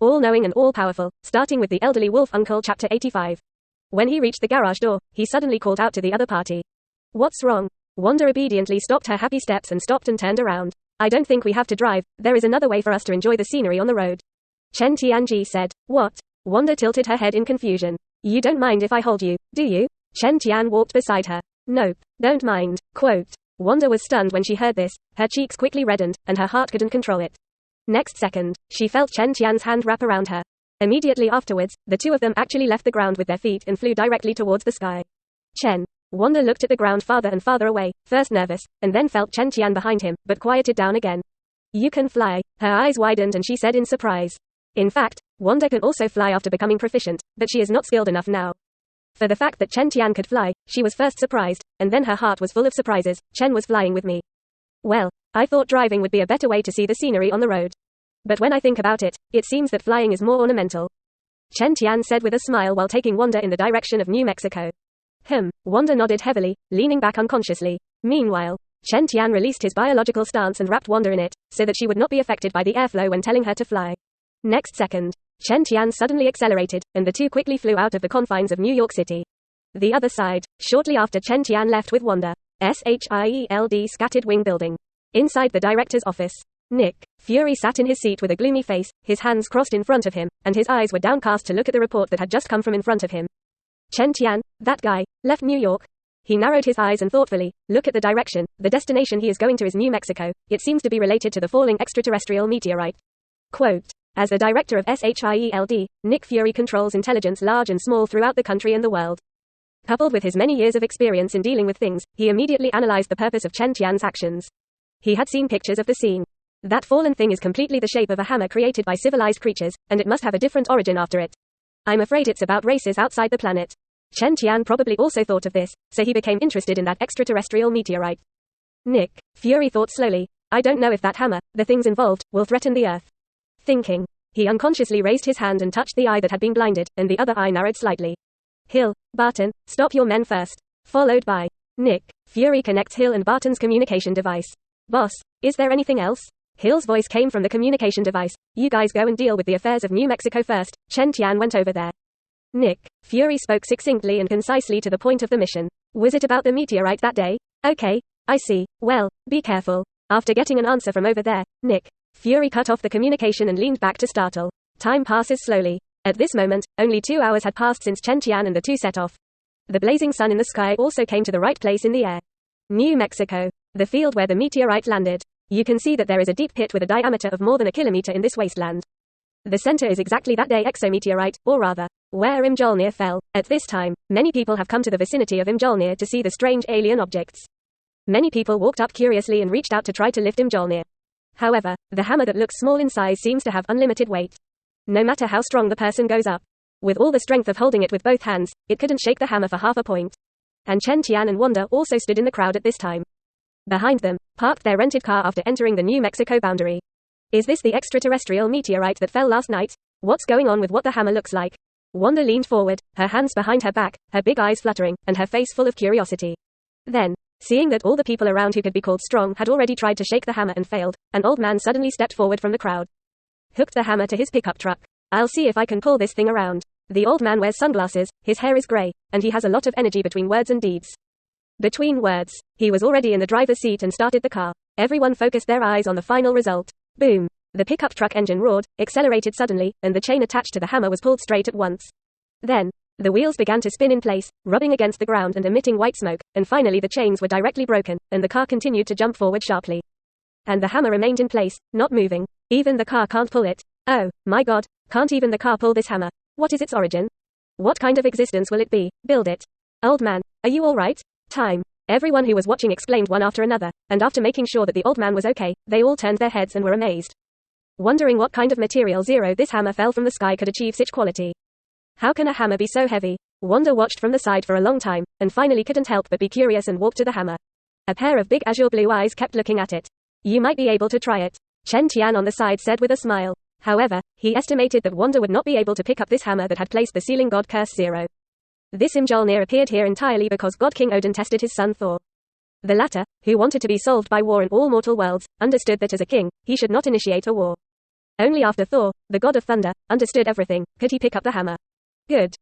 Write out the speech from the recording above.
all-knowing and all-powerful, starting with the elderly wolf uncle. Chapter 85. When he reached the garage door, he suddenly called out to the other party. What's wrong? Wanda obediently stopped her happy steps and stopped and turned around. I don't think we have to drive, there is another way for us to enjoy the scenery on the road. Chen Tianji said. What? Wanda tilted her head in confusion. You don't mind if I hold you, do you? Chen Tian walked beside her. Nope, don't mind. Quote. Wanda was stunned when she heard this, her cheeks quickly reddened, and her heart couldn't control it. Next second, she felt Chen Tian's hand wrap around her. Immediately afterwards, the two of them actually left the ground with their feet and flew directly towards the sky. Chen. Wanda looked at the ground farther and farther away, first nervous, and then felt Chen Tian behind him, but quieted down again. You can fly. Her eyes widened and she said in surprise. In fact, Wanda can also fly after becoming proficient, but she is not skilled enough now. For the fact that Chen Tian could fly, she was first surprised, and then her heart was full of surprises. Chen was flying with me. Well, I thought driving would be a better way to see the scenery on the road. But when I think about it, it seems that flying is more ornamental. Chen Tian said with a smile while taking Wanda in the direction of New Mexico. Wanda nodded heavily, leaning back unconsciously. Meanwhile, Chen Tian released his biological stance and wrapped Wanda in it, so that she would not be affected by the airflow when telling her to fly. Next second, Chen Tian suddenly accelerated, and the two quickly flew out of the confines of New York City. The other side, shortly after Chen Tian left with Wanda. SHIELD Scattered Wing Building. Inside the director's office, Nick Fury sat in his seat with a gloomy face, his hands crossed in front of him, and his eyes were downcast to look at the report that had just come from in front of him. Chen Tian, that guy, left New York. He narrowed his eyes and thoughtfully, look at the direction, the destination he is going to is New Mexico. It seems to be related to the falling extraterrestrial meteorite. Quote. As the director of SHIELD, Nick Fury controls intelligence large and small throughout the country and the world. Coupled with his many years of experience in dealing with things, he immediately analyzed the purpose of Chen Tian's actions. He had seen pictures of the scene. That fallen thing is completely the shape of a hammer created by civilized creatures, and it must have a different origin after it. I'm afraid it's about races outside the planet. Chen Tian probably also thought of this, so he became interested in that extraterrestrial meteorite. Nick Fury thought slowly. I don't know if that hammer, the things involved, will threaten the Earth. Thinking. He unconsciously raised his hand and touched the eye that had been blinded, and the other eye narrowed slightly. Hill, Barton, stop your men first. Followed by Nick Fury connects Hill and Barton's communication device. Boss, is there anything else? Hill's voice came from the communication device. You guys go and deal with the affairs of New Mexico first. Chen Tian went over there. Nick Fury spoke succinctly and concisely to the point of the mission. Was it about the meteorite that day? Okay, I see. Well, be careful. After getting an answer from over there, Nick Fury cut off the communication and leaned back to startle. Time passes slowly. At this moment, only 2 hours had passed since Chen Tian and the two set off. The blazing sun in the sky also came to the right place in the air. New Mexico. The field where the meteorite landed. You can see that there is a deep pit with a diameter of more than a kilometer in this wasteland. The center is exactly that day exometeorite, or rather, where Mjolnir fell. At this time, many people have come to the vicinity of Mjolnir to see the strange alien objects. Many people walked up curiously and reached out to try to lift Mjolnir. However, the hammer that looks small in size seems to have unlimited weight. No matter how strong the person goes up, with all the strength of holding it with both hands, it couldn't shake the hammer for half a point. And Chen Tian and Wanda also stood in the crowd at this time. Behind them, parked their rented car after entering the New Mexico boundary. Is this the extraterrestrial meteorite that fell last night? What's going on with what the hammer looks like? Wanda leaned forward, her hands behind her back, her big eyes fluttering, and her face full of curiosity. Then, seeing that all the people around who could be called strong had already tried to shake the hammer and failed, an old man suddenly stepped forward from the crowd. Hooked the hammer to his pickup truck. I'll see if I can pull this thing around. The old man wears sunglasses, his hair is gray, and he has a lot of energy between words and deeds. Between words, he was already in the driver's seat and started the car. Everyone focused their eyes on the final result. Boom! The pickup truck engine roared, accelerated suddenly, and the chain attached to the hammer was pulled straight at once. Then, the wheels began to spin in place, rubbing against the ground and emitting white smoke, and finally the chains were directly broken, and the car continued to jump forward sharply. And the hammer remained in place, not moving. Even the car can't pull it. Oh, my God, can't even the car pull this hammer? What is its origin? What kind of existence will it be? Build it. Old man, are you all right? Time. Everyone who was watching exclaimed one after another, and after making sure that the old man was okay, they all turned their heads and were amazed. Wondering what kind of material this hammer fell from the sky could achieve such quality. How can a hammer be so heavy? Wanda watched from the side for a long time, and finally couldn't help but be curious and walked to the hammer. A pair of big azure blue eyes kept looking at it. You might be able to try it. Chen Tian on the side said with a smile. However, he estimated that Wanda would not be able to pick up this hammer that had placed the ceiling god curse 0. This Mjolnir appeared here entirely because God King Odin tested his son Thor. The latter, who wanted to be solved by war in all mortal worlds, understood that as a king, he should not initiate a war. Only after Thor, the god of thunder, understood everything, could he pick up the hammer. Good.